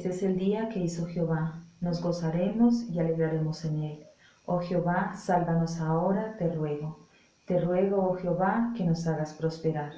Este es el día que hizo Jehová, nos gozaremos y alegraremos en él. Oh Jehová, sálvanos ahora, te ruego. Te ruego, oh Jehová, que nos hagas prosperar.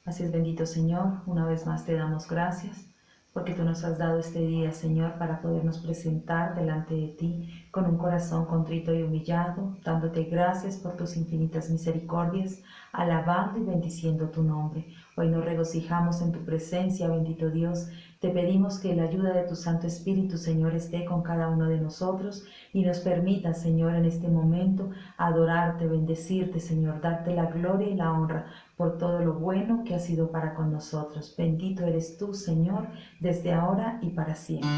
Así es, bendito Señor, una vez más te damos gracias, porque tú nos has dado este día, Señor, para podernos presentar delante de ti con un corazón contrito y humillado, dándote gracias por tus infinitas misericordias, alabando y bendiciendo tu nombre. Hoy nos regocijamos en tu presencia, bendito Dios. Te pedimos que la ayuda de tu Santo Espíritu, Señor, esté con cada uno de nosotros y nos permita, Señor, en este momento adorarte, bendecirte, Señor, darte la gloria y la honra por todo lo bueno que has sido para con nosotros. Bendito eres tú, Señor, desde ahora y para siempre.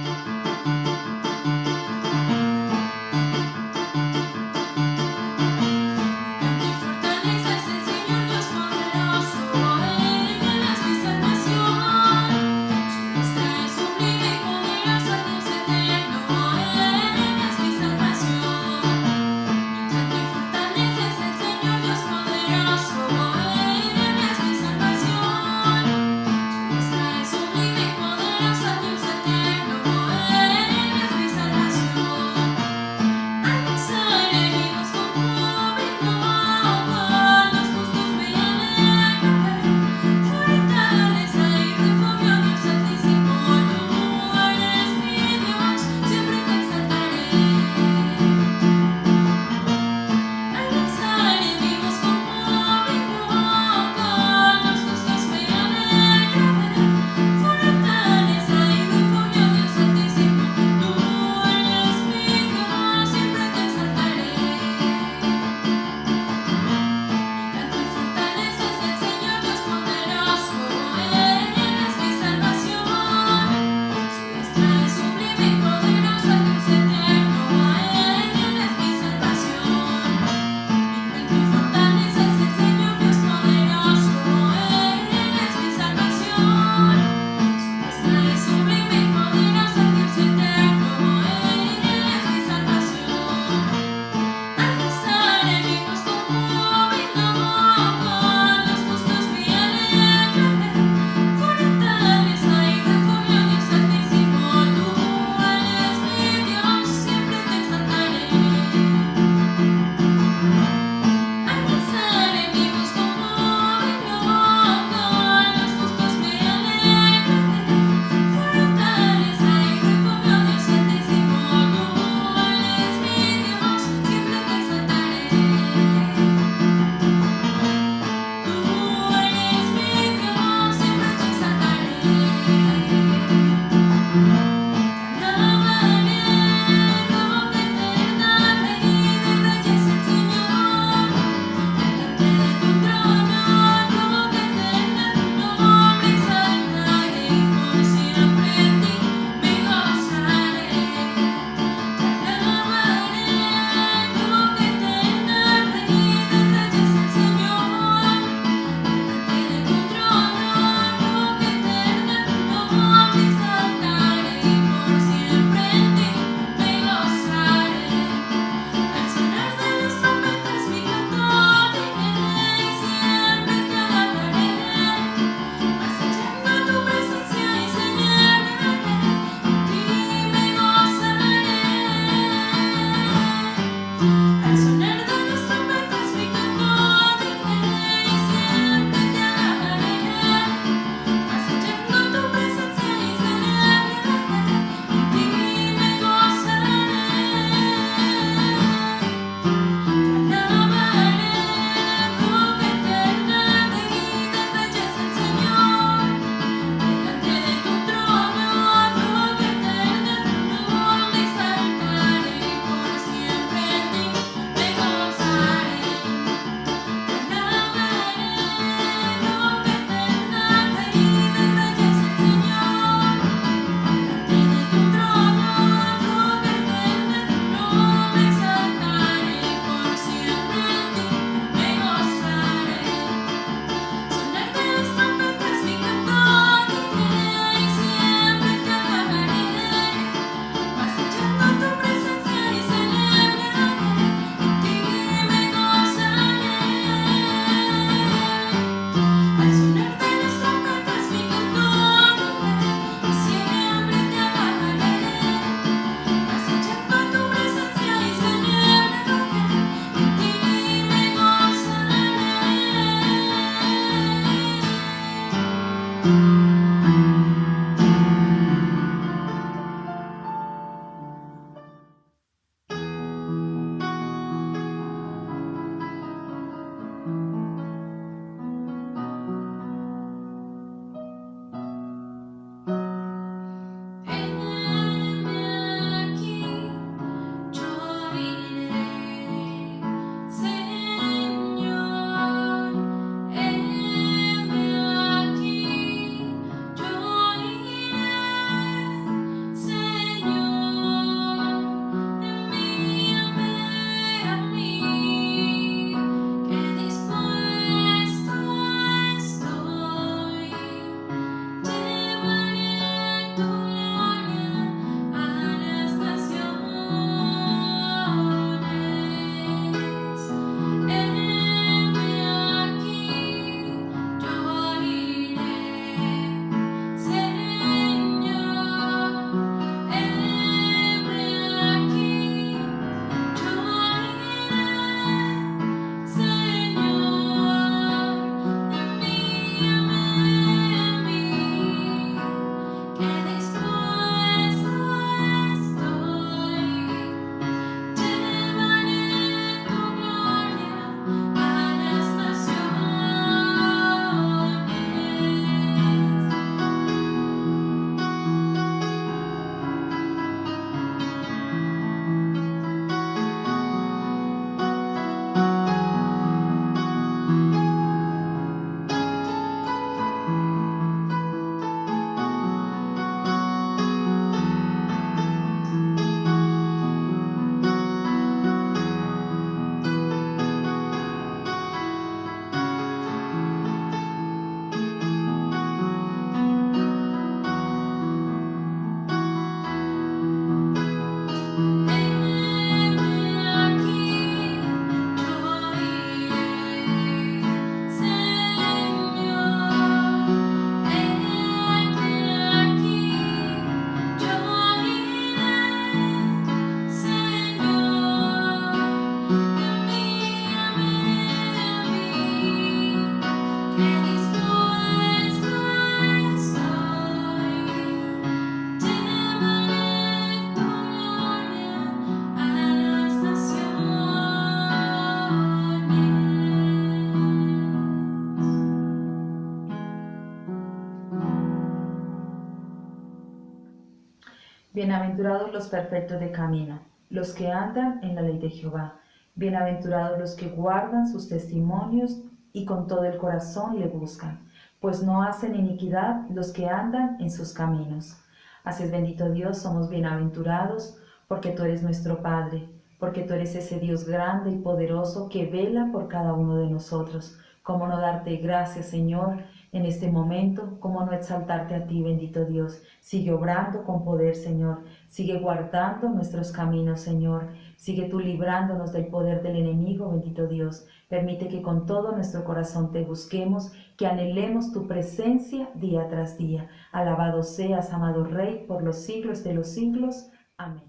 Bienaventurados los perfectos de camino, los que andan en la ley de Jehová. Bienaventurados los que guardan sus testimonios y con todo el corazón le buscan, pues no hacen iniquidad los que andan en sus caminos. Así es, bendito Dios, somos bienaventurados porque tú eres nuestro Padre, porque tú eres ese Dios grande y poderoso que vela por cada uno de nosotros. ¿Cómo no darte gracias, Señor, en este momento? ¿Cómo no exaltarte a ti, bendito Dios? Sigue obrando con poder, Señor. Sigue guardando nuestros caminos, Señor. Sigue tú librándonos del poder del enemigo, bendito Dios. Permite que con todo nuestro corazón te busquemos, que anhelemos tu presencia día tras día. Alabado seas, amado Rey, por los siglos de los siglos. Amén.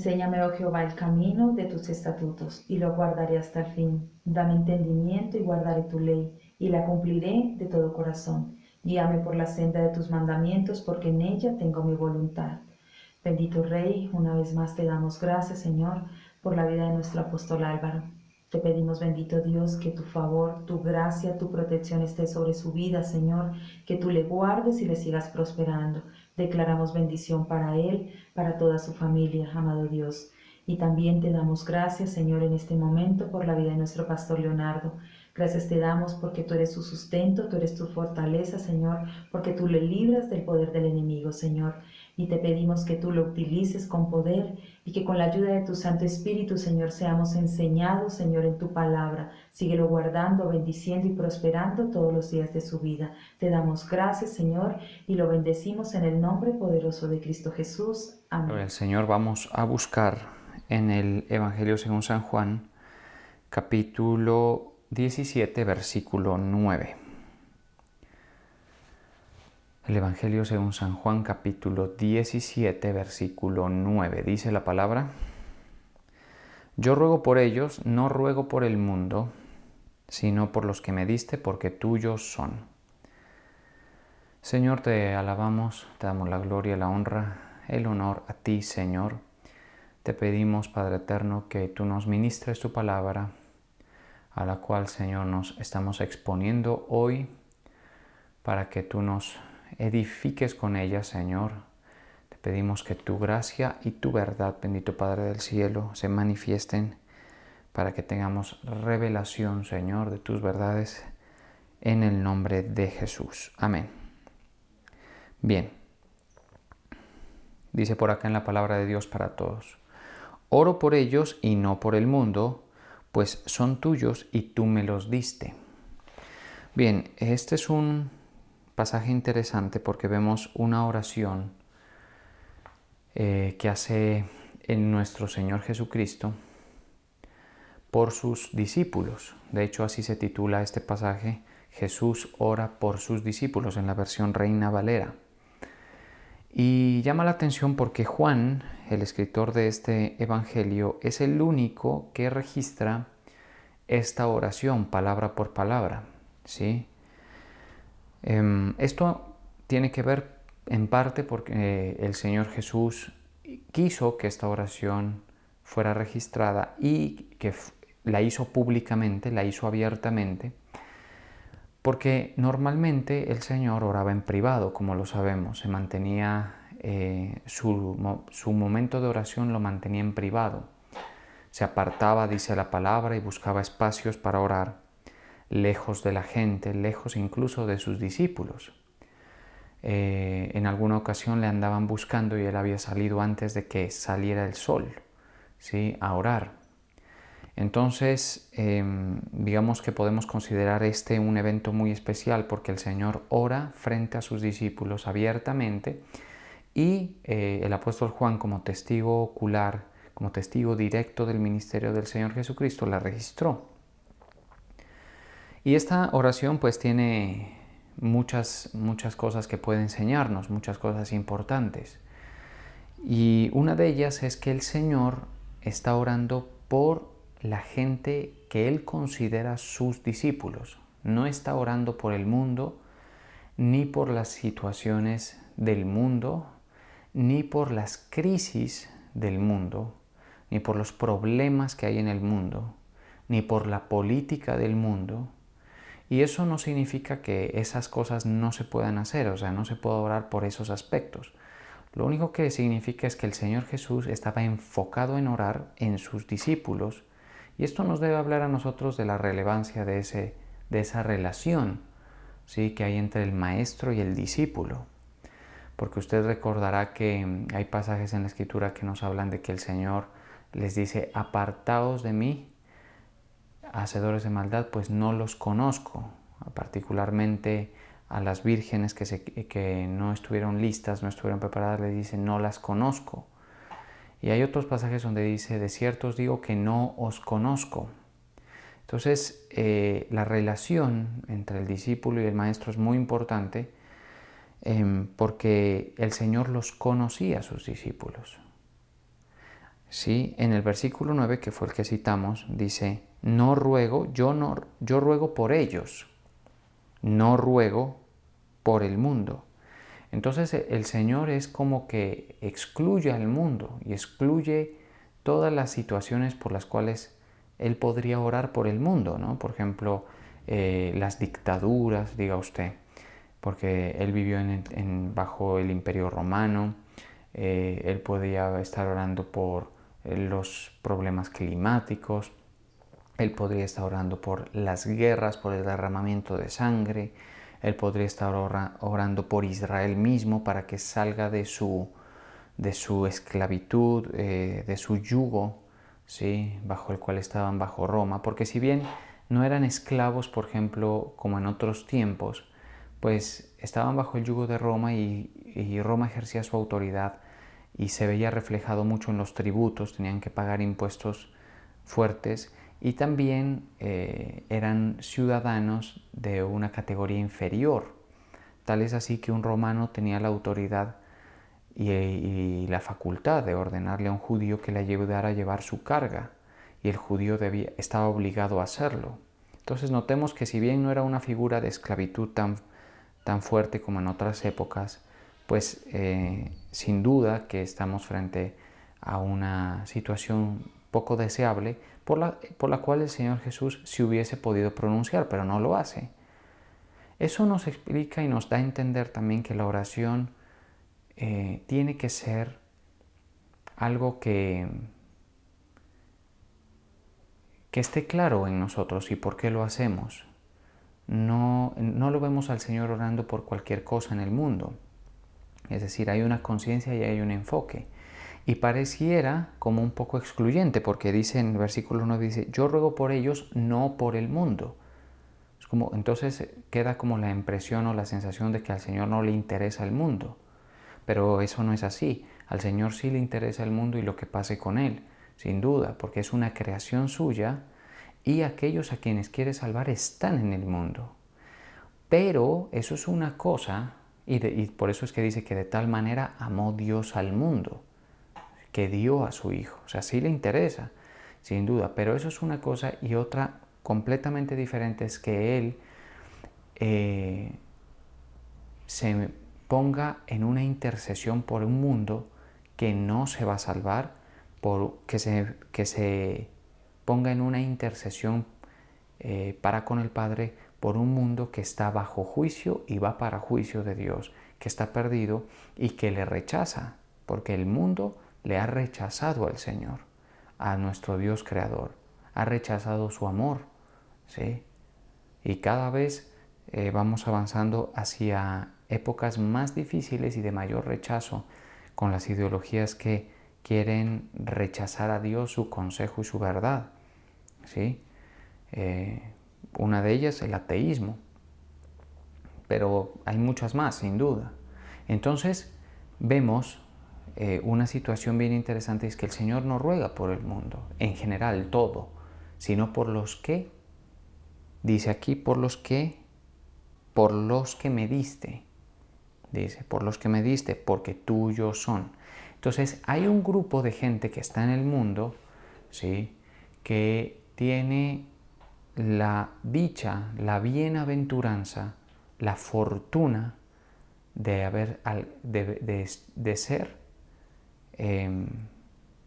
Enséñame, oh Jehová, el camino de tus estatutos, y lo guardaré hasta el fin. Dame entendimiento y guardaré tu ley, y la cumpliré de todo corazón. Guíame por la senda de tus mandamientos, porque en ella tengo mi voluntad. Bendito Rey, una vez más te damos gracias, Señor, por la vida de nuestro apóstol Álvaro. Te pedimos, bendito Dios, que tu favor, tu gracia, tu protección esté sobre su vida, Señor, que tú le guardes y le sigas prosperando. Declaramos bendición para él, para toda su familia, amado Dios. Y también te damos gracias, Señor, en este momento por la vida de nuestro pastor Leonardo. Gracias te damos porque tú eres su sustento, tú eres tu fortaleza, Señor, porque tú le libras del poder del enemigo, Señor. Y te pedimos que tú lo utilices con poder y que con la ayuda de tu Santo Espíritu, Señor, seamos enseñados, Señor, en tu palabra. Síguelo guardando, bendiciendo y prosperando todos los días de su vida. Te damos gracias, Señor, y lo bendecimos en el nombre poderoso de Cristo Jesús. Amén. Gloria al Señor. Vamos a buscar en el Evangelio según San Juan, capítulo 17, versículo 9. El Evangelio según San Juan, capítulo 17, versículo 9. Dice la palabra: Yo ruego por ellos, no ruego por el mundo, sino por los que me diste, porque tuyos son. Señor, te alabamos, te damos la gloria, la honra, el honor a ti, Señor. Te pedimos, Padre eterno, que tú nos ministres tu palabra, a la cual, Señor, nos estamos exponiendo hoy, para que tú nos edifiques con ella, Señor. Te pedimos que tu gracia y tu verdad, bendito Padre del cielo, se manifiesten para que tengamos revelación, Señor, de tus verdades en el nombre de Jesús. Amén. Bien, dice por acá en la palabra de Dios para todos: Oro por ellos y no por el mundo, pues son tuyos y tú me los diste. Bien, este es un pasaje interesante porque vemos una oración que hace en nuestro Señor Jesucristo por sus discípulos. De hecho, así se titula este pasaje: Jesús ora por sus discípulos, en la versión Reina Valera. Y llama la atención porque Juan, el escritor de este evangelio, es el único que registra esta oración palabra por palabra, ¿sí? Esto tiene que ver en parte porque el Señor Jesús quiso que esta oración fuera registrada y que la hizo públicamente, la hizo abiertamente, porque normalmente el Señor oraba en privado, como lo sabemos, se mantenía, su momento de oración lo mantenía en privado. Se apartaba, dice la palabra, y buscaba espacios para orar, lejos de la gente, lejos incluso de sus discípulos. En alguna ocasión le andaban buscando y él había salido antes de que saliera el sol, ¿sí?, a orar. Entonces, digamos que podemos considerar este un evento muy especial porque el Señor ora frente a sus discípulos abiertamente y el apóstol Juan, como testigo ocular, como testigo directo del ministerio del Señor Jesucristo, la registró. Y esta oración pues tiene muchas cosas que puede enseñarnos, muchas cosas importantes. Y una de ellas es que el Señor está orando por la gente que Él considera sus discípulos. No está orando por el mundo, ni por las situaciones del mundo, ni por las crisis del mundo, ni por los problemas que hay en el mundo, ni por la política del mundo. Y eso no significa que esas cosas no se puedan hacer, o sea, no se puede orar por esos aspectos. Lo único que significa es que el Señor Jesús estaba enfocado en orar en sus discípulos, y esto nos debe hablar a nosotros de la relevancia de esa relación, ¿sí?, que hay entre el maestro y el discípulo. Porque usted recordará que hay pasajes en la Escritura que nos hablan de que el Señor les dice: apartaos de mí, hacedores de maldad, pues no los conozco. Particularmente a las vírgenes que no estuvieron listas, no estuvieron preparadas, les dice: no las conozco. Y hay otros pasajes donde dice: de cierto os digo que no os conozco. Entonces, la relación entre el discípulo y el maestro es muy importante porque el Señor los conocía a sus discípulos. Sí, en el versículo 9, que fue el que citamos, dice: no ruego, yo ruego por ellos, no ruego por el mundo. Entonces el Señor es como que excluye al mundo y excluye todas las situaciones por las cuales él podría orar por el mundo, ¿no? Por ejemplo, las dictaduras, diga usted, porque él vivió bajo el Imperio Romano. Él podría estar orando por los problemas climáticos, él podría estar orando por las guerras, por el derramamiento de sangre, él podría estar orando por Israel mismo para que salga de su esclavitud, de su yugo, ¿sí? Bajo el cual estaban bajo Roma, porque si bien no eran esclavos, por ejemplo, como en otros tiempos, pues estaban bajo el yugo de Roma y Roma ejercía su autoridad y se veía reflejado mucho en los tributos, tenían que pagar impuestos fuertes y también eran ciudadanos de una categoría inferior. Tal es así que un romano tenía la autoridad y la facultad de ordenarle a un judío que le ayudara a llevar su carga, y el judío estaba obligado a hacerlo. Entonces notemos que si bien no era una figura de esclavitud tan fuerte como en otras épocas, pues sin duda que estamos frente a una situación poco deseable por la cual el Señor Jesús se hubiese podido pronunciar, pero no lo hace. Eso nos explica y nos da a entender también que la oración tiene que ser algo que esté claro en nosotros y por qué lo hacemos. No lo vemos al Señor orando por cualquier cosa en el mundo. Es decir, hay una conciencia y hay un enfoque. Y pareciera como un poco excluyente, porque dice en el versículo 9, dice, yo ruego por ellos, no por el mundo. Entonces queda como la impresión o la sensación de que al Señor no le interesa el mundo. Pero eso no es así. Al Señor sí le interesa el mundo y lo que pase con él, sin duda, porque es una creación suya y aquellos a quienes quiere salvar están en el mundo. Pero eso es una cosa, y por eso es que dice que de tal manera amó Dios al mundo, que dio a su Hijo. O sea, sí le interesa, sin duda, pero eso es una cosa, y otra completamente diferente es que Él se ponga en una intercesión por un mundo que no se va a salvar, que se ponga en una intercesión para con el Padre por un mundo que está bajo juicio y va para juicio de Dios, que está perdido y que le rechaza, porque el mundo le ha rechazado al Señor, a nuestro Dios creador, ha rechazado su amor, ¿sí? Y cada vez vamos avanzando hacia épocas más difíciles y de mayor rechazo con las ideologías que quieren rechazar a Dios, su consejo y su verdad, ¿sí? Una de ellas el ateísmo, pero hay muchas más, sin duda. Entonces vemos una situación bien interesante, es que el Señor no ruega por el mundo, en general todo, sino por los que, dice aquí, por los que me diste, dice, por los que me diste, porque tuyos son. Entonces hay un grupo de gente que está en el mundo, ¿sí?, que tiene la dicha, la bienaventuranza, la fortuna de ser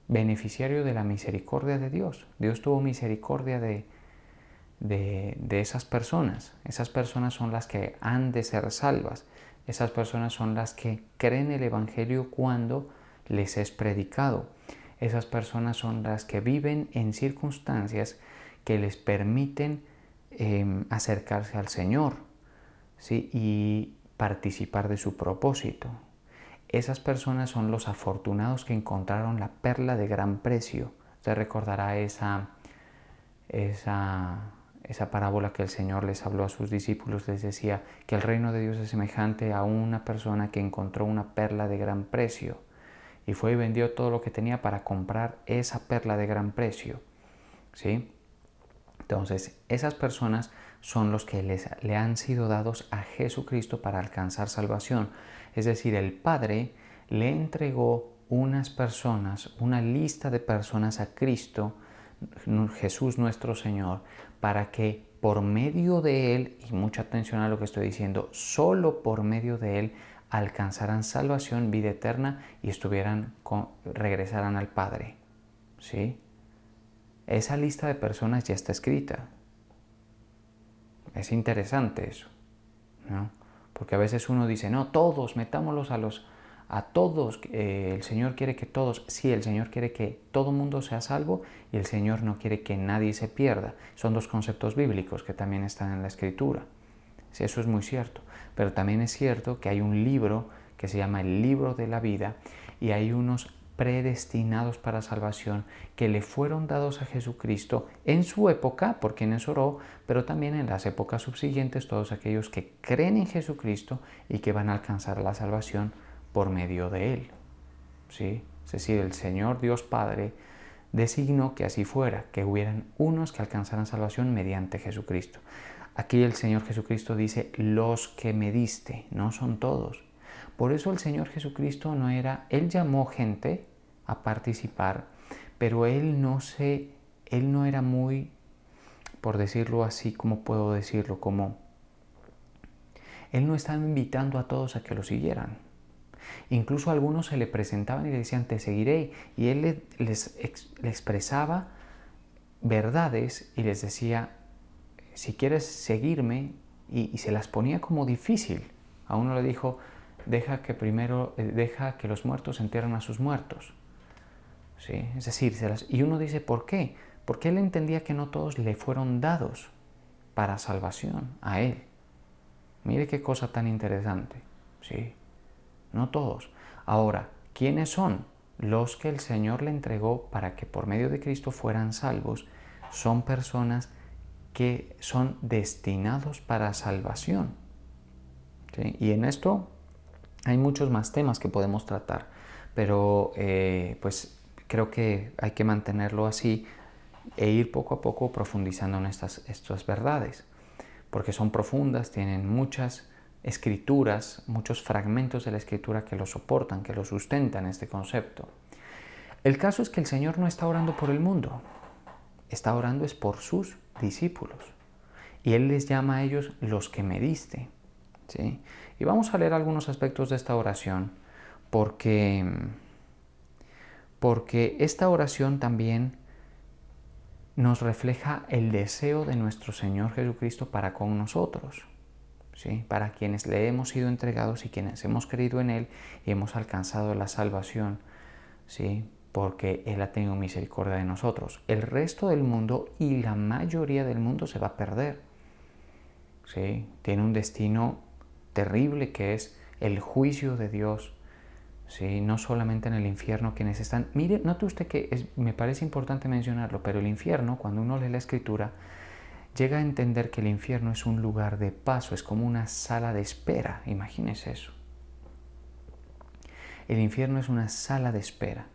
beneficiario de la misericordia de Dios. Dios tuvo misericordia de esas personas. Esas personas son las que han de ser salvas. Esas personas son las que creen el Evangelio cuando les es predicado. Esas personas son las que viven en circunstancias que les permiten acercarse al Señor, ¿sí?, y participar de su propósito. Esas personas son los afortunados que encontraron la perla de gran precio. Usted recordará esa parábola que el Señor les habló a sus discípulos. Les decía que el reino de Dios es semejante a una persona que encontró una perla de gran precio y fue y vendió todo lo que tenía para comprar esa perla de gran precio, ¿sí? Entonces, esas personas son los que le han sido dados a Jesucristo para alcanzar salvación. Es decir, el Padre le entregó unas personas, una lista de personas a Cristo, Jesús nuestro Señor, para que por medio de Él, y mucha atención a lo que estoy diciendo, solo por medio de Él alcanzaran salvación, vida eterna y regresaran al Padre, ¿sí? esa lista de personas ya está escrita. Es interesante eso, ¿no? Porque a veces uno dice, no, todos, metámoslos a todos, el Señor quiere que todos, sí, el Señor quiere que todo mundo sea salvo y el Señor no quiere que nadie se pierda. Son dos conceptos bíblicos que también están en la Escritura. Sí, eso es muy cierto, pero también es cierto que hay un libro que se llama el libro de la vida y hay unos predestinados para salvación que le fueron dados a Jesucristo en su época, por quienes oró, pero también en las épocas subsiguientes, todos aquellos que creen en Jesucristo y que van a alcanzar la salvación por medio de Él. ¿Sí? Es decir, el Señor Dios Padre designó que así fuera, que hubieran unos que alcanzaran salvación mediante Jesucristo. Aquí el Señor Jesucristo dice, los que me diste, no son todos. Por eso el Señor Jesucristo no era, Él llamó gente a participar, pero Él no era muy, por decirlo así, ¿cómo puedo decirlo? Como, Él no estaba invitando a todos a que lo siguieran. Incluso a algunos se le presentaban y le decían, te seguiré. Y Él les expresaba verdades y les decía, si quieres seguirme, y se las ponía como difícil. A uno le dijo, deja que los muertos entierren a sus muertos. ¿Sí? Es decir, y uno dice, ¿por qué? Porque él entendía que no todos le fueron dados para salvación a él. Mire qué cosa tan interesante. ¿Sí? No todos. Ahora, ¿quiénes son? Los que el Señor le entregó para que por medio de Cristo fueran salvos. Son personas que son destinados para salvación. ¿Sí? Y en esto hay muchos más temas que podemos tratar, pero pues creo que hay que mantenerlo así e ir poco a poco profundizando en estas verdades, porque son profundas, tienen muchas escrituras, muchos fragmentos de la escritura que lo soportan, que lo sustentan este concepto. El caso es que el Señor no está orando por el mundo, está orando es por sus discípulos. Y Él les llama a ellos los que me diste. ¿Sí? Y vamos a leer algunos aspectos de esta oración porque esta oración también nos refleja el deseo de nuestro Señor Jesucristo para con nosotros, ¿sí? Para quienes le hemos sido entregados y quienes hemos creído en Él y hemos alcanzado la salvación, ¿sí? Porque Él ha tenido misericordia de nosotros. El resto del mundo y la mayoría del mundo se va a perder. ¿Sí? Tiene un destino terrible que es el juicio de Dios. ¿Sí? No solamente en el infierno quienes están... Mire, note usted que me parece importante mencionarlo, pero el infierno, cuando uno lee la Escritura, llega a entender que el infierno es un lugar de paso, es como una sala de espera. Imagínese eso. El infierno es una sala de espera,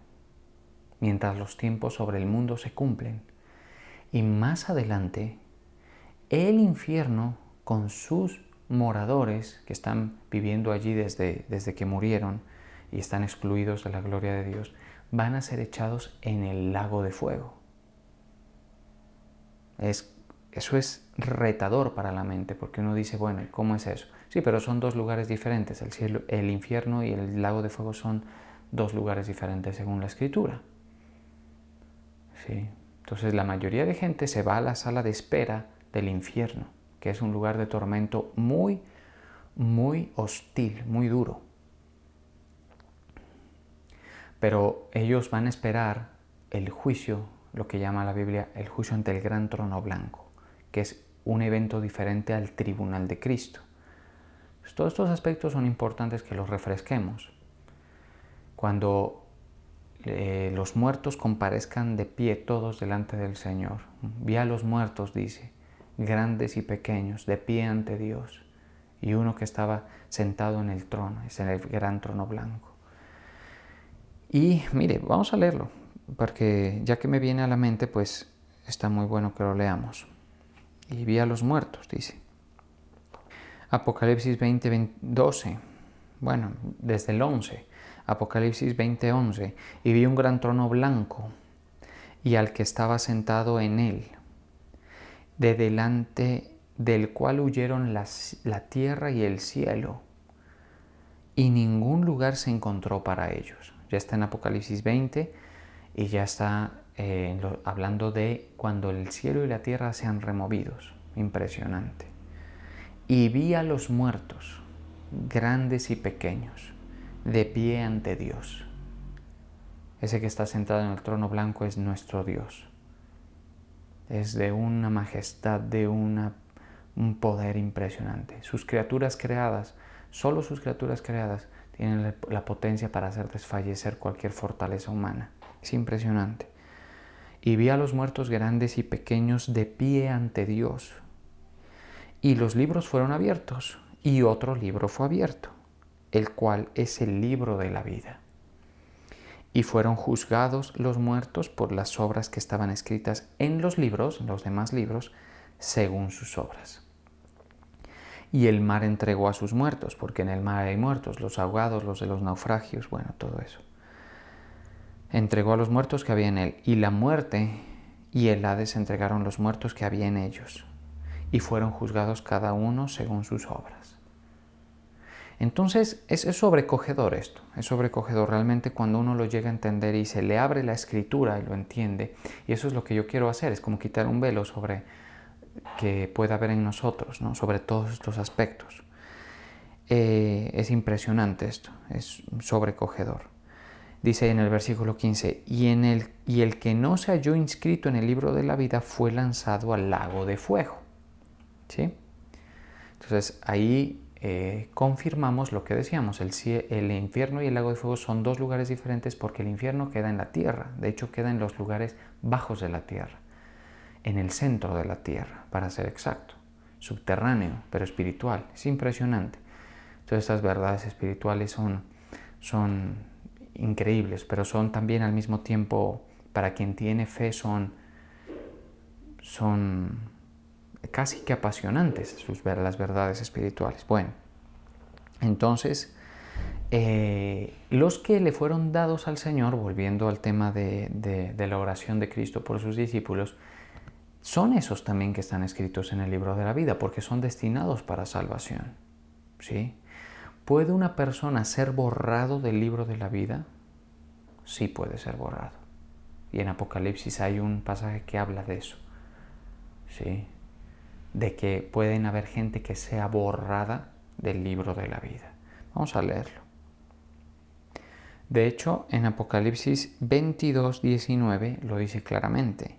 mientras los tiempos sobre el mundo se cumplen. Y más adelante, el infierno, con sus moradores que están viviendo allí desde que murieron y están excluidos de la gloria de Dios, van a ser echados en el lago de fuego. Eso es retador para la mente, porque uno dice, bueno, ¿cómo es eso? Sí, pero son dos lugares diferentes. El infierno y el lago de fuego son dos lugares diferentes según la Escritura. ¿Sí? Entonces la mayoría de gente se va a la sala de espera del infierno, que es un lugar de tormento muy, muy hostil, muy duro. Pero ellos van a esperar el juicio, lo que llama la Biblia el juicio ante el gran trono blanco, que es un evento diferente al tribunal de Cristo. Pues todos estos aspectos son importantes que los refresquemos. Cuando los muertos comparezcan de pie todos delante del Señor. Vi a los muertos, dice, grandes y pequeños, de pie ante Dios. Y uno que estaba sentado en el trono, es en el gran trono blanco. Y mire, vamos a leerlo, porque ya que me viene a la mente, pues está muy bueno que lo leamos. Y vi a los muertos, dice. Apocalipsis 12. Bueno, desde el 11. Apocalipsis 20:11, y vi un gran trono blanco, y al que estaba sentado en él, de delante del cual huyeron la tierra y el cielo, y ningún lugar se encontró para ellos. Ya está en Apocalipsis 20, y ya está hablando de cuando el cielo y la tierra sean removidos. Impresionante. Y vi a los muertos, grandes y pequeños, de pie ante Dios. Ese que está sentado en el trono blanco es nuestro Dios. Es de una majestad, de un poder impresionante. Sus criaturas creadas, solo sus criaturas creadas, tienen la potencia para hacer desfallecer cualquier fortaleza humana. Es impresionante. Y vi a los muertos grandes y pequeños de pie ante Dios. Y los libros fueron abiertos, y otro libro fue abierto, el cual es el libro de la vida. Y fueron juzgados los muertos por las obras que estaban escritas en los libros, los demás libros, según sus obras. Y el mar entregó a sus muertos, porque en el mar hay muertos, los ahogados, los de los naufragios, bueno, todo eso. Entregó a los muertos que había en él, y la muerte y el Hades entregaron los muertos que había en ellos, y fueron juzgados cada uno según sus obras. Entonces es sobrecogedor esto, es sobrecogedor realmente cuando uno lo llega a entender y se le abre la escritura y lo entiende. Y eso es lo que yo quiero hacer, es como quitar un velo sobre que pueda haber en nosotros, ¿no? Sobre todos estos aspectos. Es impresionante esto, es sobrecogedor. Dice en el versículo 15, y el que no se halló inscrito en el libro de la vida fue lanzado al lago de fuego. ¿Sí? Entonces ahí confirmamos lo que decíamos, el infierno y el lago de fuego son dos lugares diferentes porque el infierno queda en la tierra, de hecho queda en los lugares bajos de la tierra, en el centro de la tierra, para ser exacto, subterráneo, pero espiritual, es impresionante. Todas estas verdades espirituales son increíbles, pero son también al mismo tiempo, para quien tiene fe, son casi que apasionantes las verdades espirituales. Bueno, entonces los que le fueron dados al Señor, volviendo al tema de la oración de Cristo por sus discípulos, son esos también que están escritos en el libro de la vida, porque son destinados para salvación. ¿Sí? ¿Puede una persona ser borrado del libro de la vida? Sí puede ser borrado. Y en Apocalipsis hay un pasaje que habla de eso. ¿Sí? De que pueden haber gente que sea borrada del libro de la vida. Vamos a leerlo. De hecho, en Apocalipsis 22:19 lo dice claramente,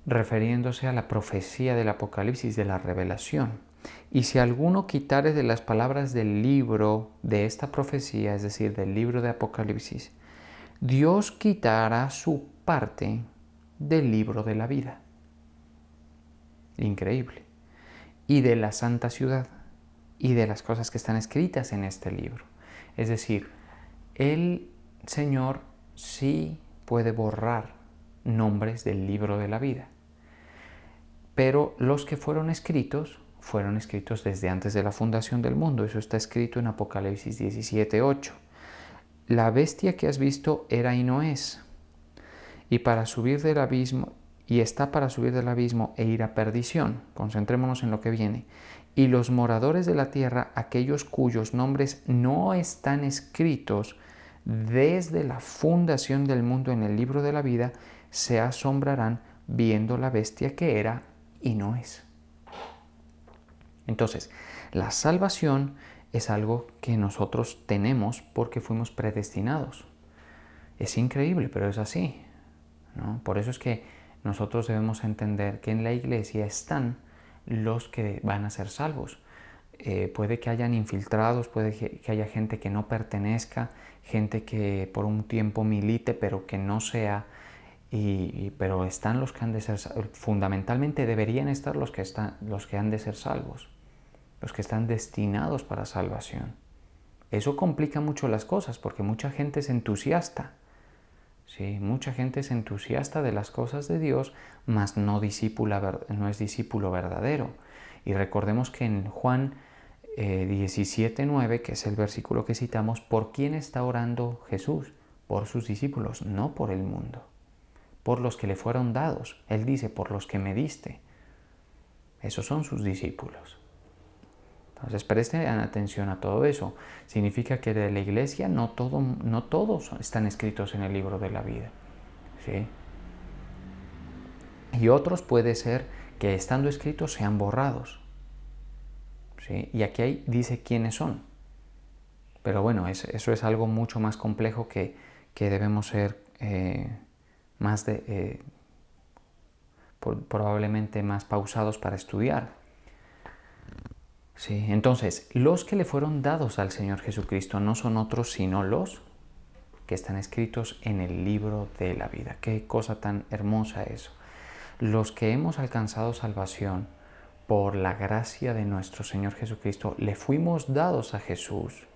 refiriéndose a la profecía del Apocalipsis, de la revelación. Y si alguno quitare de las palabras del libro de esta profecía, es decir, del libro de Apocalipsis, Dios quitará su parte del libro de la vida. Increíble. Y de la santa ciudad y de las cosas que están escritas en este libro. Es decir, el Señor sí puede borrar nombres del libro de la vida. Pero los que fueron escritos desde antes de la fundación del mundo. Eso está escrito en Apocalipsis 17:8. La bestia que has visto era y no es, y está para subir del abismo e ir a perdición. Concentrémonos en lo que viene. Y los moradores de la tierra, aquellos cuyos nombres no están escritos desde la fundación del mundo en el libro de la vida, se asombrarán viendo la bestia que era y no es. Entonces, la salvación es algo que nosotros tenemos porque fuimos predestinados. Es increíble, pero es así, ¿no? Por eso es que nosotros debemos entender que en la iglesia están los que van a ser salvos. Puede que hayan infiltrados, puede que haya gente que no pertenezca, gente que por un tiempo milite, pero que no sea, pero están los que han de ser salvos. Fundamentalmente deberían estar los que han de ser salvos, los que están destinados para salvación. Eso complica mucho las cosas porque mucha gente es entusiasta. Sí, mucha gente es entusiasta de las cosas de Dios, mas no es discípulo verdadero. Y recordemos que en Juan 17:9, que es el versículo que citamos, ¿por quién está orando Jesús? Por sus discípulos, no por el mundo, por los que le fueron dados. Él dice, por los que me diste. Esos son sus discípulos. Entonces presten atención a todo eso. Significa que de la iglesia no todos están escritos en el libro de la vida. ¿Sí? Y otros puede ser que estando escritos sean borrados. ¿Sí? Y aquí dice quiénes son. Pero bueno, eso es algo mucho más complejo que debemos ser probablemente más pausados para estudiar. Sí, entonces, los que le fueron dados al Señor Jesucristo no son otros sino los que están escritos en el libro de la vida. Qué cosa tan hermosa eso. Los que hemos alcanzado salvación por la gracia de nuestro Señor Jesucristo, le fuimos dados a Jesús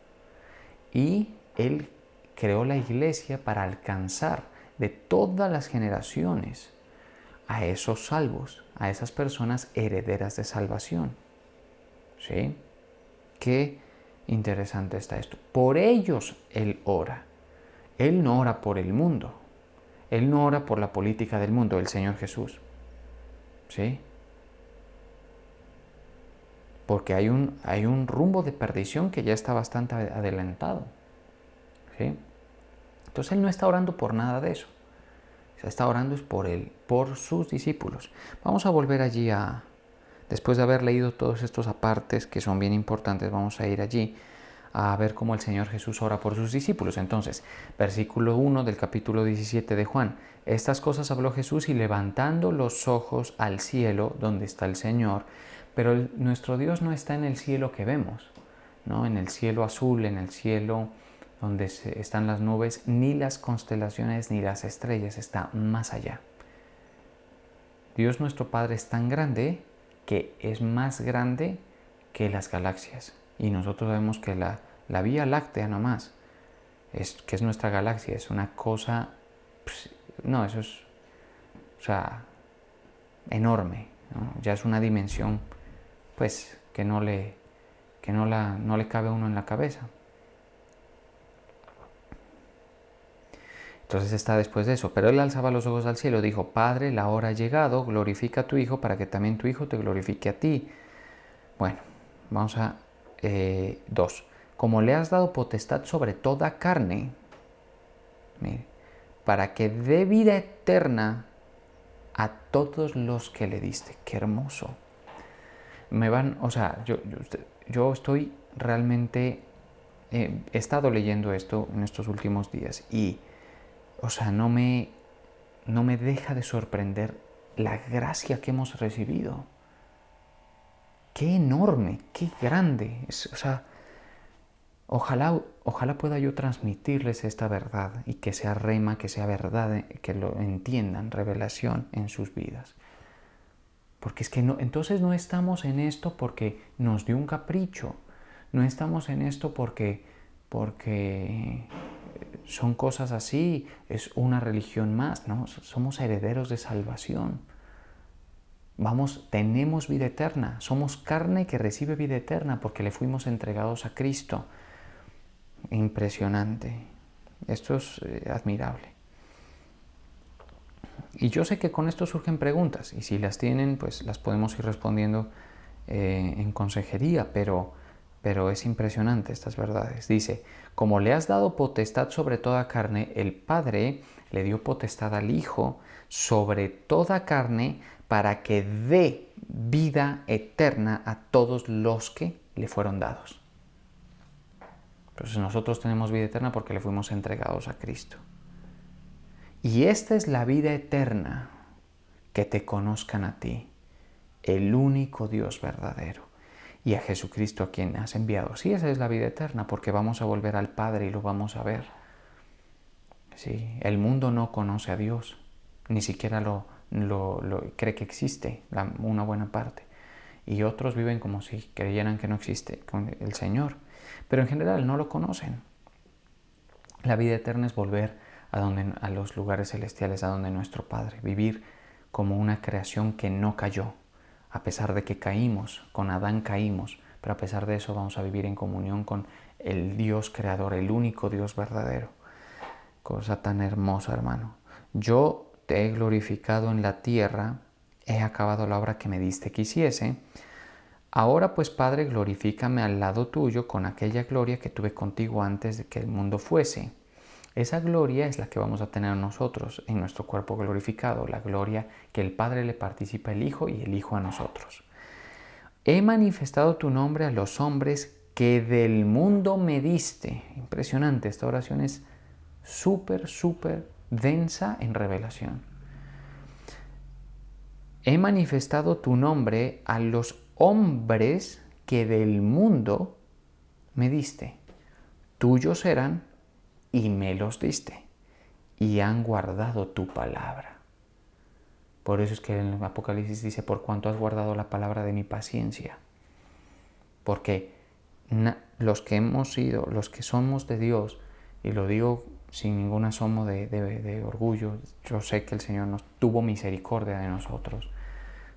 y Él creó la iglesia para alcanzar de todas las generaciones a esos salvos, a esas personas herederas de salvación. ¿Sí? Qué interesante está esto. Por ellos Él ora. Él no ora por el mundo. Él no ora por la política del mundo, el Señor Jesús. ¿Sí? Porque hay un rumbo de perdición que ya está bastante adelantado. ¿Sí? Entonces Él no está orando por nada de eso. Está orando es por sus discípulos. Vamos a volver allí después de haber leído todos estos apartes que son bien importantes, vamos a ir allí a ver cómo el Señor Jesús ora por sus discípulos. Entonces, versículo 1 del capítulo 17 de Juan. Estas cosas habló Jesús y levantando los ojos al cielo, donde está el Señor, pero nuestro Dios no está en el cielo que vemos, ¿no? En el cielo azul, en el cielo donde están las nubes, ni las constelaciones, ni las estrellas, está más allá. Dios nuestro Padre es tan grande que es más grande que las galaxias. Y nosotros sabemos que la Vía Láctea nomás, que es nuestra galaxia, es una cosa, no, eso es, o sea, enorme, ¿no? Ya es una dimensión, pues, que no le cabe a uno en la cabeza. Entonces está después de eso. Pero él alzaba los ojos al cielo, dijo: Padre, la hora ha llegado, glorifica a tu Hijo para que también tu Hijo te glorifique a ti. Bueno, vamos a 2. Como le has dado potestad sobre toda carne, mire, para que dé vida eterna a todos los que le diste. Qué hermoso. Yo estoy realmente, he estado leyendo esto en estos últimos días y, no me deja de sorprender la gracia que hemos recibido. Qué enorme, qué grande. Ojalá pueda yo transmitirles esta verdad y que sea rema, que sea verdad, que lo entiendan, revelación en sus vidas. Porque es que entonces no estamos en esto porque nos dio un capricho. No estamos en esto porque son cosas así, es una religión más, ¿no? Somos herederos de salvación. Tenemos vida eterna, somos carne que recibe vida eterna porque le fuimos entregados a Cristo. Impresionante. Esto es admirable. Y yo sé que con esto surgen preguntas y si las tienen, pues las podemos ir respondiendo en consejería, pero es impresionante estas verdades. Dice: como le has dado potestad sobre toda carne, el Padre le dio potestad al Hijo sobre toda carne para que dé vida eterna a todos los que le fueron dados. Entonces nosotros tenemos vida eterna porque le fuimos entregados a Cristo. Y esta es la vida eterna, que te conozcan a ti, el único Dios verdadero, y a Jesucristo a quien has enviado. Sí, esa es la vida eterna, porque vamos a volver al Padre y lo vamos a ver. Sí, el mundo no conoce a Dios, ni siquiera lo cree que existe, una buena parte. Y otros viven como si creyeran que no existe el Señor, pero en general no lo conocen. La vida eterna es volver a los lugares celestiales, a donde nuestro Padre, vivir como una creación que no cayó, a pesar de que caímos, con Adán caímos, pero a pesar de eso vamos a vivir en comunión con el Dios creador, el único Dios verdadero. Cosa tan hermosa, hermano. Yo te he glorificado en la tierra, he acabado la obra que me diste que hiciese. Ahora pues, Padre, glorifícame al lado tuyo con aquella gloria que tuve contigo antes de que el mundo fuese. Esa gloria es la que vamos a tener nosotros en nuestro cuerpo glorificado, la gloria que el Padre le participa al Hijo y el Hijo a nosotros. He manifestado tu nombre a los hombres que del mundo me diste. Impresionante, esta oración es súper densa en revelación. He manifestado tu nombre a los hombres que del mundo me diste. Tuyos eran y me los diste, y han guardado tu palabra. Por eso es que en el Apocalipsis dice, por cuanto has guardado la palabra de mi paciencia. Porque los que hemos sido, los que somos de Dios, y lo digo sin ningún asomo de orgullo, yo sé que el Señor nos tuvo misericordia de nosotros,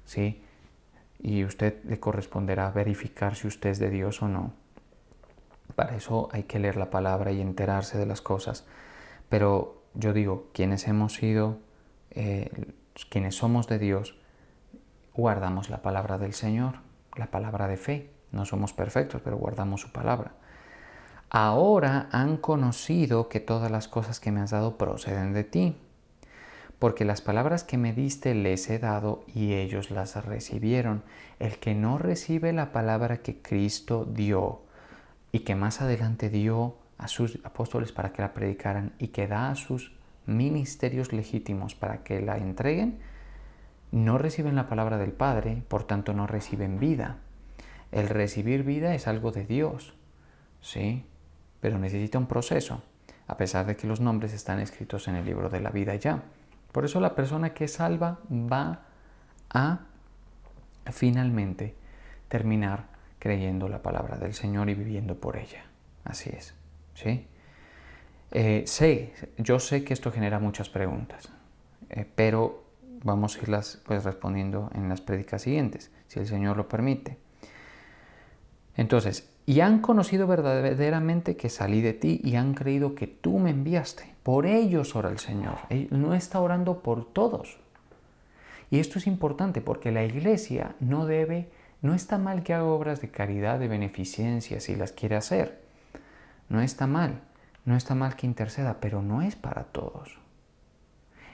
¿sí? Y usted le corresponderá verificar si usted es de Dios o no. Para eso hay que leer la palabra y enterarse de las cosas. Pero yo digo, quienes hemos sido, quienes somos de Dios, guardamos la palabra del Señor, la palabra de fe. No somos perfectos, pero guardamos su palabra. Ahora han conocido que todas las cosas que me has dado proceden de ti, porque las palabras que me diste les he dado y ellos las recibieron. El que no recibe la palabra que Cristo dio y que más adelante dio a sus apóstoles para que la predicaran y que da a sus ministerios legítimos para que la entreguen, no reciben la palabra del Padre, por tanto no reciben vida. El recibir vida es algo de Dios, ¿sí? Pero necesita un proceso, a pesar de que los nombres están escritos en el libro de la vida ya. Por eso la persona que es salva va a finalmente terminar creyendo la palabra del Señor y viviendo por ella. Así es, ¿sí? Yo sé que esto genera muchas preguntas, pero vamos a irlas pues respondiendo en las prédicas siguientes, si el Señor lo permite. Entonces, y han conocido verdaderamente que salí de ti y han creído que tú me enviaste. Por ellos ora el Señor. Él no está orando por todos. Y esto es importante porque la iglesia no está mal que haga obras de caridad, de beneficencia, si las quiere hacer. No está mal que interceda, pero no es para todos.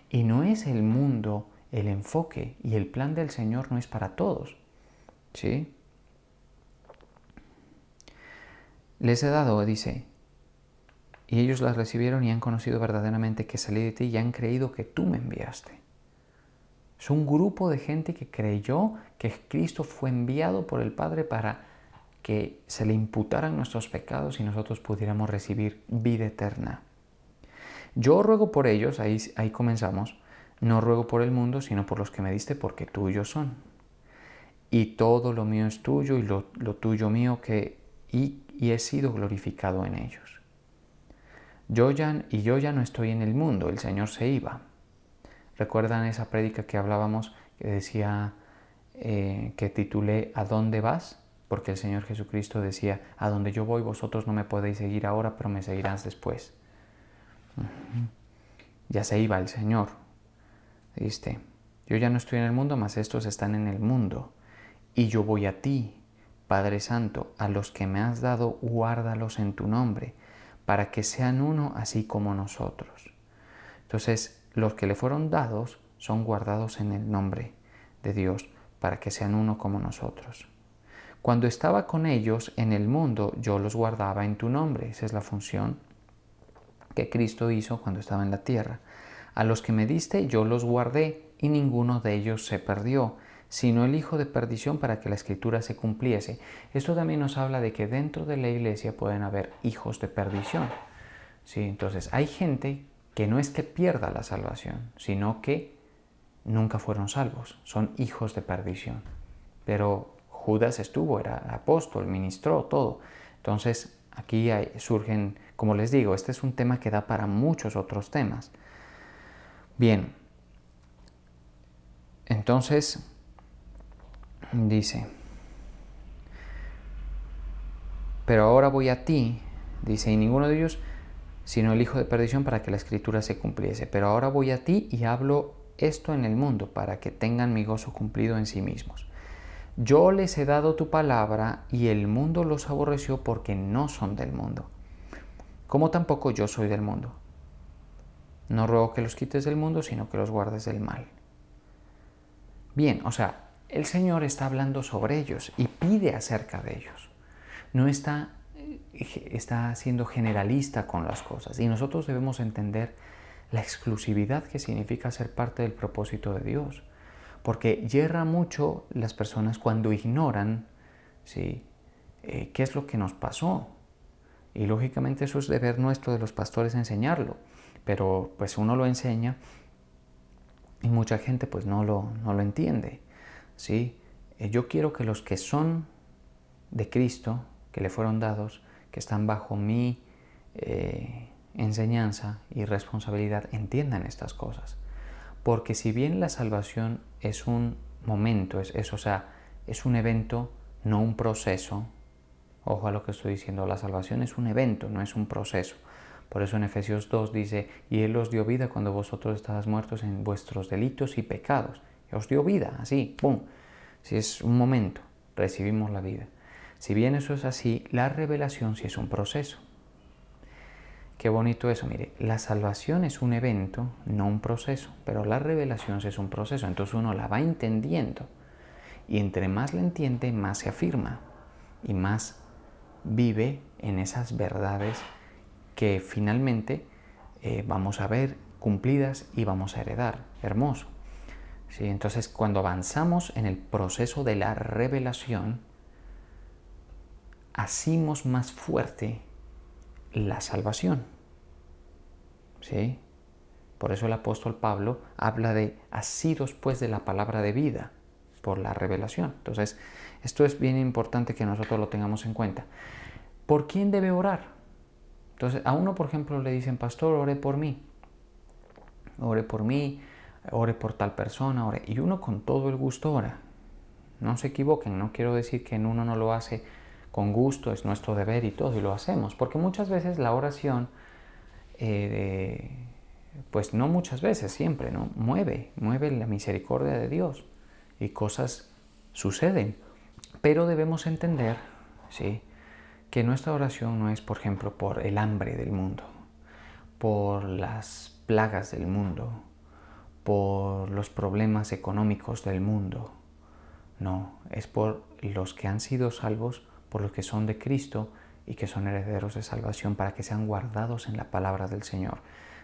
Y no es el mundo, el enfoque y el plan del Señor no es para todos. ¿Sí? Les he dado, dice, y ellos las recibieron y han conocido verdaderamente que salí de ti y han creído que tú me enviaste. Es un grupo de gente que creyó que Cristo fue enviado por el Padre para que se le imputaran nuestros pecados y nosotros pudiéramos recibir vida eterna. Yo ruego por ellos, ahí comenzamos, no ruego por el mundo, sino por los que me diste, porque tuyos son. Y todo lo mío es tuyo y lo tuyo mío, y he sido glorificado en ellos. Yo ya no estoy en el mundo, el Señor se iba. ¿Recuerdan esa prédica que hablábamos que decía, que titulé ¿A dónde vas? Porque el Señor Jesucristo decía, a donde yo voy vosotros no me podéis seguir ahora, pero me seguirás después. Ya se iba el Señor. ¿Viste? Yo ya no estoy en el mundo, mas estos están en el mundo. Y yo voy a ti, Padre Santo, a los que me has dado, guárdalos en tu nombre, para que sean uno así como nosotros. Entonces, los que le fueron dados son guardados en el nombre de Dios, para que sean uno como nosotros. Cuando estaba con ellos en el mundo, yo los guardaba en tu nombre. Esa es la función que Cristo hizo cuando estaba en la tierra. A los que me diste, yo los guardé, y ninguno de ellos se perdió, sino el hijo de perdición, para que la escritura se cumpliese. Esto también nos habla de que dentro de la iglesia pueden haber hijos de perdición. ¿Sí? Entonces, hay gente que no es que pierda la salvación, sino que nunca fueron salvos, son hijos de perdición. Pero Judas era apóstol, ministró todo. Entonces, aquí surgen, como les digo, este es un tema que da para muchos otros temas. Bien, entonces dice, pero ahora voy a ti, dice, y ninguno de ellos sino el hijo de perdición, para que la escritura se cumpliese. Pero ahora voy a ti y hablo esto en el mundo, para que tengan mi gozo cumplido en sí mismos. Yo les he dado tu palabra y el mundo los aborreció porque no son del mundo, como tampoco yo soy del mundo. No ruego que los quites del mundo, sino que los guardes del mal. Bien, o sea, el Señor está hablando sobre ellos y pide acerca de ellos. No está siendo generalista con las cosas. Y nosotros debemos entender la exclusividad que significa ser parte del propósito de Dios. Porque yerra mucho las personas cuando ignoran, ¿sí?, qué es lo que nos pasó. Y lógicamente eso es deber nuestro de los pastores enseñarlo. Pero pues uno lo enseña y mucha gente pues no lo entiende, ¿sí? Yo quiero que los que son de Cristo, que le fueron dados, que están bajo mi enseñanza y responsabilidad, entiendan estas cosas. Porque si bien la salvación es un momento, es un evento, no un proceso. Ojo a lo que estoy diciendo, la salvación es un evento, no es un proceso. Por eso en Efesios 2 dice, y Él os dio vida cuando vosotros estabais muertos en vuestros delitos y pecados. Y os dio vida, así, ¡pum! Si es un momento, recibimos la vida. Si bien eso es así, la revelación sí es un proceso. Qué bonito eso, mire, la salvación es un evento, no un proceso, pero la revelación sí es un proceso, entonces uno la va entendiendo. Y entre más la entiende, más se afirma y más vive en esas verdades que finalmente vamos a ver cumplidas y vamos a heredar. Hermoso. ¿Sí? Entonces, cuando avanzamos en el proceso de la revelación, hacemos más fuerte la salvación. ¿Sí? Por eso el apóstol Pablo habla de asidos pues de la palabra de vida por la revelación. Entonces, esto es bien importante que nosotros lo tengamos en cuenta. ¿Por quién debe orar? Entonces, a uno, por ejemplo, le dicen, pastor, ore por mí, ore por tal persona, ore. Y uno con todo el gusto ora. No se equivoquen, no quiero decir que uno no lo hace con gusto, es nuestro deber y todo, y lo hacemos. Porque muchas veces la oración, pues no muchas veces, siempre, ¿no? Mueve la misericordia de Dios y cosas suceden. Pero debemos entender, ¿sí?, que nuestra oración no es, por ejemplo, por el hambre del mundo, por las plagas del mundo, por los problemas económicos del mundo. No, es por los que han sido salvos, por los que son de Cristo y que son herederos de salvación, para que sean guardados en la palabra del Señor.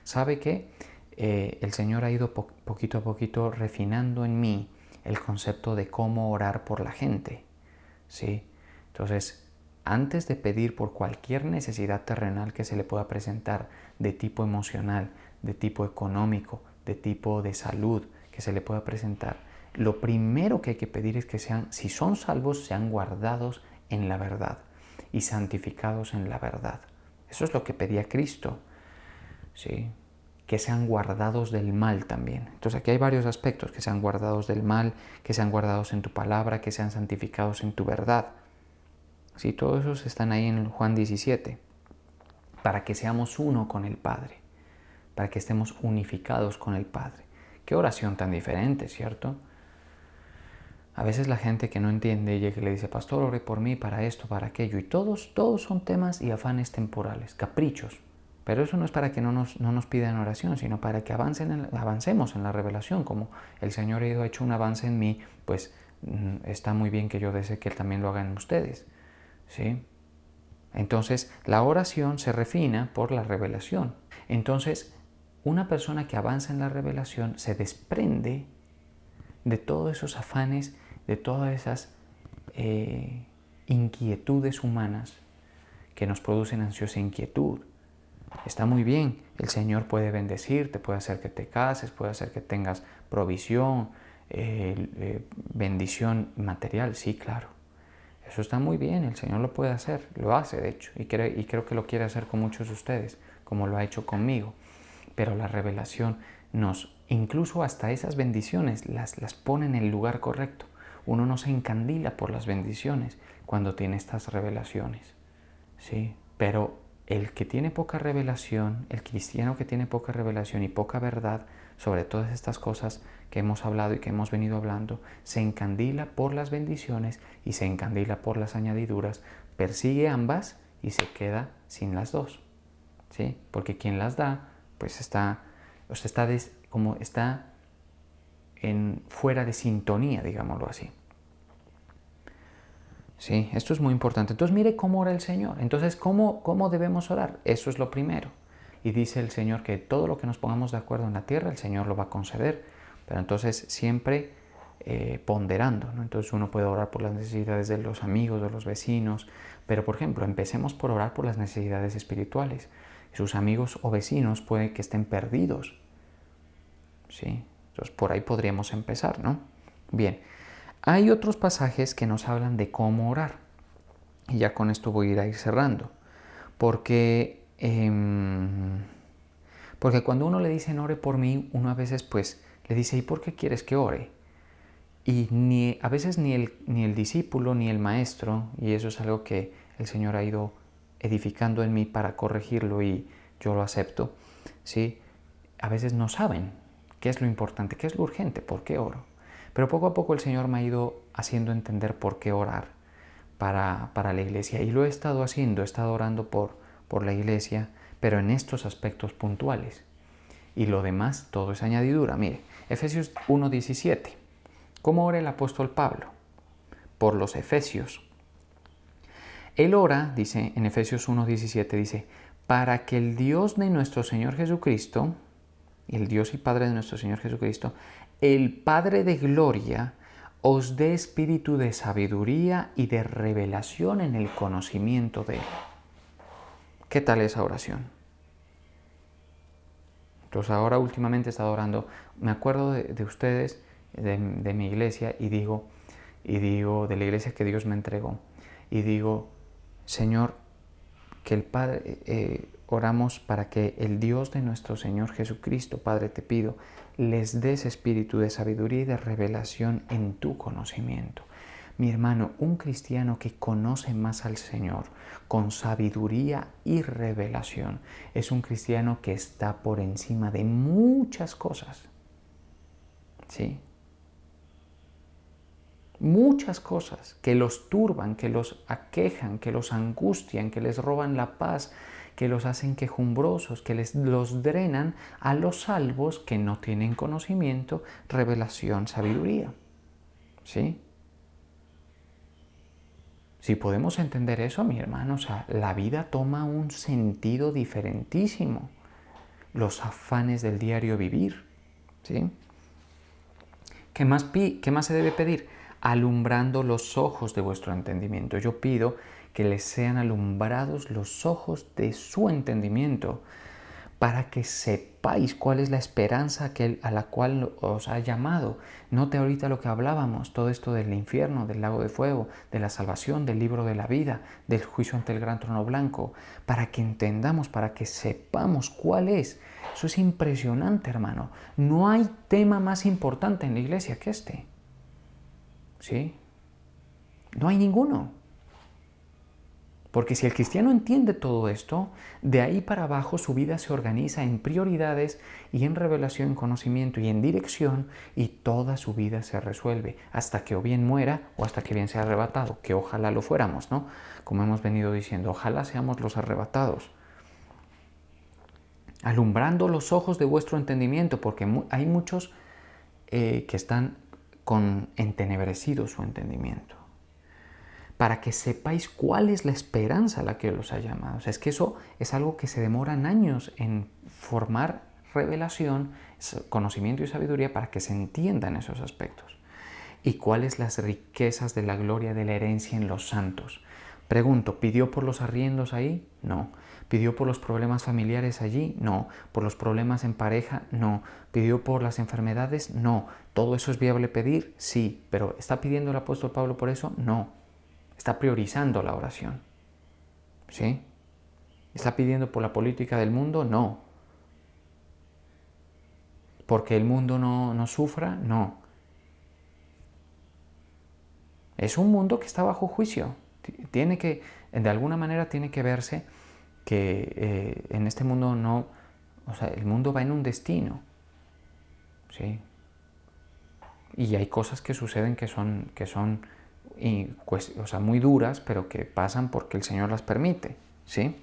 ¿Sabe qué? El Señor ha ido poquito a poquito refinando en mí el concepto de cómo orar por la gente, ¿sí? Entonces, antes de pedir por cualquier necesidad terrenal que se le pueda presentar, de tipo emocional, de tipo económico, de tipo de salud, que se le pueda presentar, lo primero que hay que pedir es que sean, si son salvos, sean guardados en la verdad y santificados en la verdad. Eso es lo que pedía Cristo, ¿sí? Que sean guardados del mal también. Entonces aquí hay varios aspectos, que sean guardados del mal, que sean guardados en tu palabra, que sean santificados en tu verdad. Sí, todos esos están ahí en Juan 17, para que seamos uno con el Padre, para que estemos unificados con el Padre. Qué oración tan diferente, ¿cierto? A veces la gente que no entiende llega y le dice, pastor, ore por mí para esto, para aquello, y todos son temas y afanes temporales, caprichos. Pero eso no es para que no nos pidan oración, sino para que avancemos en la revelación. Como el Señor ha hecho un avance en mí, pues está muy bien que yo desee que Él también lo haga en ustedes, ¿sí? Entonces, la oración se refina por la revelación. Entonces, una persona que avanza en la revelación se desprende de todos esos afanes, de todas esas inquietudes humanas que nos producen ansiosa inquietud. Está muy bien, el Señor puede bendecirte, puede hacer que te cases, puede hacer que tengas provisión, bendición material, sí, claro. Eso está muy bien, el Señor lo puede hacer, lo hace de hecho, y creo que lo quiere hacer con muchos de ustedes, como lo ha hecho conmigo. Pero la revelación incluso hasta esas bendiciones, las pone en el lugar correcto. Uno no se encandila por las bendiciones cuando tiene estas revelaciones, ¿sí? Pero el que tiene poca revelación, el cristiano que tiene poca revelación y poca verdad sobre todas estas cosas que hemos hablado y que hemos venido hablando, se encandila por las bendiciones y se encandila por las añadiduras, persigue ambas y se queda sin las dos, ¿sí? Porque quien las da, pues está o sea, como está fuera de sintonía, digámoslo así. Sí, esto es muy importante. Entonces mire cómo ora el Señor. Entonces, ¿cómo debemos orar? Eso es lo primero. Y dice el Señor que todo lo que nos pongamos de acuerdo en la tierra, el Señor lo va a conceder. Pero entonces siempre ponderando, ¿no? Entonces uno puede orar por las necesidades de los amigos, de los vecinos. Pero, por ejemplo, empecemos por orar por las necesidades espirituales. Sus amigos o vecinos pueden que estén perdidos. ¿Sí? Entonces por ahí podríamos empezar, ¿no? Bien. Hay otros pasajes que nos hablan de cómo orar. Y ya con esto voy a ir cerrando. Porque, porque cuando uno le dice ore por mí, uno a veces pues le dice, ¿y por qué quieres que ore? Y a veces ni el discípulo ni el maestro, y eso es algo que el Señor ha ido edificando en mí para corregirlo y yo lo acepto, ¿sí? A veces no saben qué es lo importante, qué es lo urgente, por qué oro. Pero poco a poco el Señor me ha ido haciendo entender por qué orar para la iglesia. Y lo he estado haciendo, he estado orando por la iglesia, pero en estos aspectos puntuales. Y lo demás, todo es añadidura. Mire, Efesios 1:17. ¿Cómo ora el apóstol Pablo? Por los efesios. Él ora, dice en Efesios 1:17, dice, para que el Dios de nuestro Señor Jesucristo, el Dios y Padre de nuestro Señor Jesucristo, el Padre de gloria, os dé espíritu de sabiduría y de revelación en el conocimiento de Él. ¿Qué tal esa oración? Entonces ahora últimamente he estado orando, me acuerdo de ustedes, de mi iglesia, y digo, de la iglesia que Dios me entregó, y digo, Señor, que el Padre, oramos para que el Dios de nuestro Señor Jesucristo, Padre, te pido, les des espíritu de sabiduría y de revelación en tu conocimiento. Mi hermano, un cristiano que conoce más al Señor con sabiduría y revelación es un cristiano que está por encima de muchas cosas. ¿Sí? Muchas cosas que los turban, que los aquejan, que los angustian, que les roban la paz, que los hacen quejumbrosos, que los drenan a los salvos que no tienen conocimiento, revelación, sabiduría. ¿Sí? Si podemos entender eso, mi hermano, o sea, la vida toma un sentido diferentísimo. Los afanes del diario vivir. ¿Sí? ¿Qué más se debe pedir? Alumbrando los ojos de vuestro entendimiento. Yo pido que les sean alumbrados los ojos de su entendimiento para que sepáis cuál es la esperanza a la cual os ha llamado. Note ahorita lo que hablábamos, todo esto del infierno, del lago de fuego, de la salvación, del libro de la vida, del juicio ante el gran trono blanco, para que entendamos, para que sepamos cuál es. Eso es impresionante, hermano. No hay tema más importante en la iglesia que este. ¿Sí? No hay ninguno. Porque si el cristiano entiende todo esto, de ahí para abajo su vida se organiza en prioridades y en revelación, en conocimiento y en dirección, y toda su vida se resuelve hasta que o bien muera o hasta que bien sea arrebatado, que ojalá lo fuéramos, ¿no? Como hemos venido diciendo, ojalá seamos los arrebatados. Alumbrando los ojos de vuestro entendimiento, porque hay muchos que están entenebrecido su entendimiento, para que sepáis cuál es la esperanza a la que los ha llamado. O sea, es que eso es algo que se demoran años en formar revelación, conocimiento y sabiduría para que se entiendan esos aspectos. ¿Y cuáles las riquezas de la gloria de la herencia en los santos? Pregunto, ¿pidió por los arriendos ahí? No. ¿Pidió por los problemas familiares allí? No. ¿Por los problemas en pareja? No. ¿Pidió por las enfermedades? No. ¿Todo eso es viable pedir? Sí. ¿Pero está pidiendo el apóstol Pablo por eso? No. Está priorizando la oración. ¿Sí? ¿Está pidiendo por la política del mundo? No. ¿Porque el mundo no sufra? No. Es un mundo que está bajo juicio. De alguna manera tiene que verse que en este mundo no, o sea, el mundo va en un destino. ¿Sí? Y hay cosas que suceden que son o sea, muy duras, pero que pasan porque el Señor las permite, ¿sí?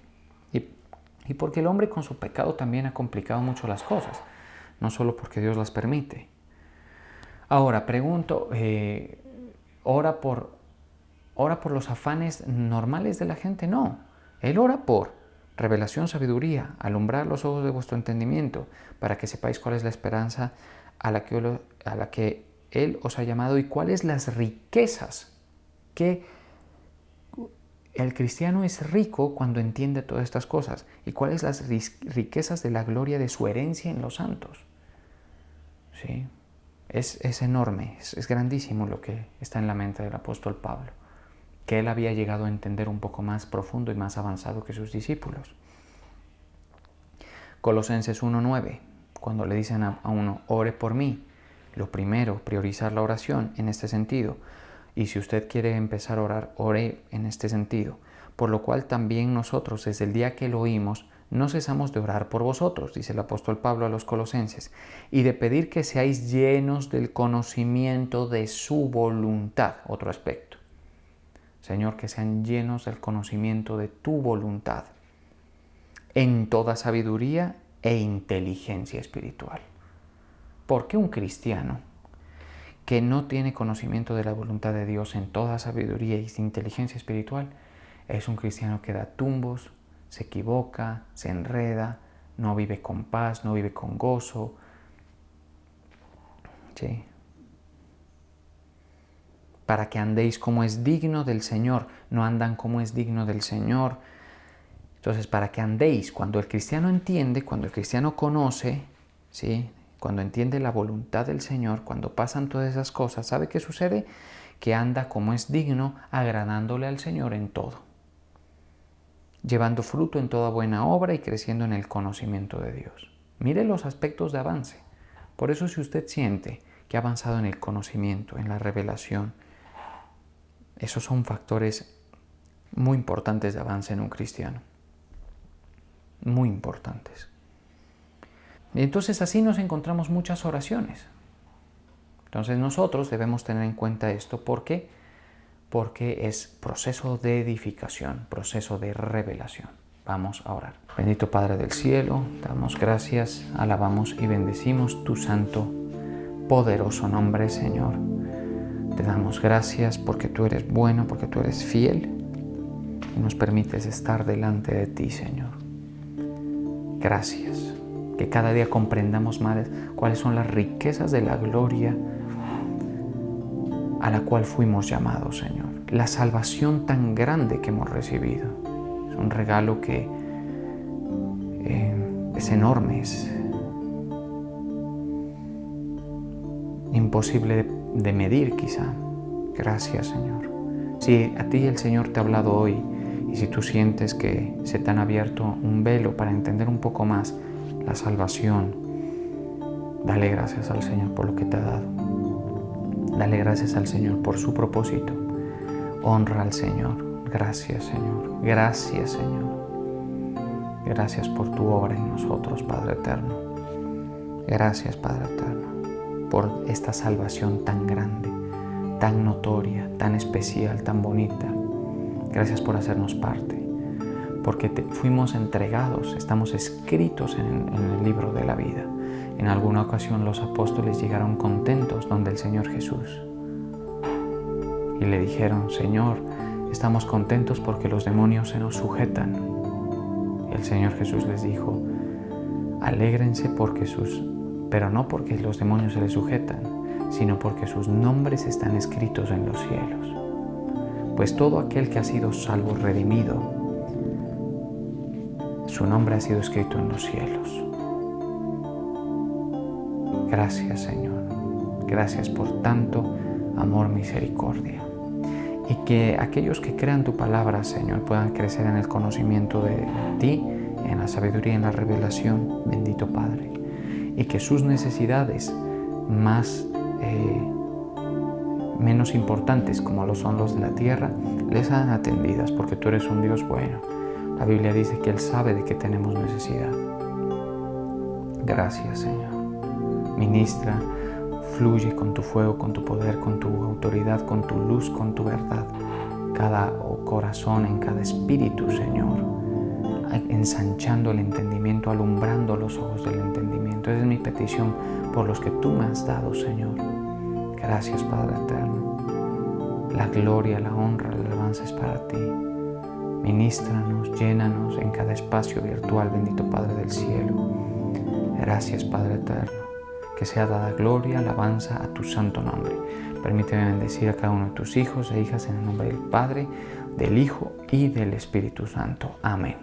Y porque el hombre con su pecado también ha complicado mucho las cosas. no solo porque Dios las permite. Ahora, pregunto, ¿ora por los afanes normales de la gente? No, Él ora por revelación, sabiduría, alumbrar los ojos de vuestro entendimiento, para que sepáis cuál es la esperanza a la que Él os ha llamado y cuáles las riquezas que el cristiano es rico cuando entiende todas estas cosas. ¿Y cuáles las riquezas de la gloria de su herencia en los santos? ¿Sí? Es enorme, es grandísimo lo que está en la mente del apóstol Pablo, que él había llegado a entender un poco más profundo y más avanzado que sus discípulos. Colosenses 1:9, cuando le dicen a uno, ore por mí, lo primero, priorizar la oración en este sentido. Y si usted quiere empezar a orar, ore en este sentido. Por lo cual también nosotros, desde el día que lo oímos, no cesamos de orar por vosotros, dice el apóstol Pablo a los colosenses, y de pedir que seáis llenos del conocimiento de su voluntad. Otro aspecto. Señor, que sean llenos del conocimiento de tu voluntad, en toda sabiduría e inteligencia espiritual. ¿Por qué un cristiano que no tiene conocimiento de la voluntad de Dios en toda sabiduría y inteligencia espiritual es un cristiano que da tumbos, se equivoca, se enreda, no vive con paz, no vive con gozo? ¿Sí? Para que andéis como es digno del Señor, no andan como es digno del Señor. Entonces, para que andéis, cuando el cristiano entiende, cuando el cristiano conoce, ¿sí?, cuando entiende la voluntad del Señor, cuando pasan todas esas cosas, ¿sabe qué sucede? Que anda como es digno, agradándole al Señor en todo, llevando fruto en toda buena obra y creciendo en el conocimiento de Dios. Mire los aspectos de avance. Por eso, si usted siente que ha avanzado en el conocimiento, en la revelación, esos son factores muy importantes de avance en un cristiano. Muy importantes. Y entonces así nos encontramos muchas oraciones. Entonces nosotros debemos tener en cuenta esto. ¿Por qué? Porque es proceso de edificación, proceso de revelación. Vamos a orar. Bendito Padre del cielo, te damos gracias, alabamos y bendecimos tu santo, poderoso nombre, Señor. Te damos gracias porque tú eres bueno, porque tú eres fiel y nos permites estar delante de ti, Señor. Gracias. Que cada día comprendamos más cuáles son las riquezas de la gloria a la cual fuimos llamados, Señor. La salvación tan grande que hemos recibido. Es un regalo que es enorme, es imposible de medir quizá. Gracias, Señor. Si a ti el Señor te ha hablado hoy y si tú sientes que se te han abierto un velo para entender un poco más la salvación, dale gracias al Señor por lo que te ha dado. Dale gracias al Señor por su propósito. Honra al Señor. Gracias, Señor. Gracias, Señor. Gracias por tu obra en nosotros, Padre eterno. Gracias, Padre eterno, por esta salvación tan grande, tan notoria, tan especial, tan bonita. Gracias por hacernos parte. Porque fuimos entregados, estamos escritos en el libro de la vida. En alguna ocasión los apóstoles llegaron contentos donde el Señor Jesús y le dijeron, Señor, estamos contentos porque los demonios se nos sujetan. Y el Señor Jesús les dijo, alégrense pero no porque los demonios se les sujetan, sino porque sus nombres están escritos en los cielos. Pues todo aquel que ha sido salvo, redimido, su nombre ha sido escrito en los cielos. Gracias, Señor. Gracias por tanto amor, misericordia. Y que aquellos que crean tu palabra, Señor, puedan crecer en el conocimiento de ti, en la sabiduría y en la revelación, bendito Padre. Y que sus necesidades menos importantes, como lo son los de la tierra, les sean atendidas, porque tú eres un Dios bueno. La Biblia dice que Él sabe de qué tenemos necesidad. Gracias, Señor. Ministra, fluye con tu fuego, con tu poder, con tu autoridad, con tu luz, con tu verdad. Cada corazón, en cada espíritu, Señor. ensanchando el entendimiento, alumbrando los ojos del entendimiento. Esa es mi petición por los que tú me has dado, Señor. Gracias, Padre eterno. La gloria, la honra, la alabanza es para ti. Ministranos, llénanos en cada espacio virtual, bendito Padre del cielo. Gracias, Padre eterno. Que sea dada gloria, alabanza a tu santo nombre. Permíteme bendecir a cada uno de tus hijos e hijas en el nombre del Padre, del Hijo y del Espíritu Santo. Amén.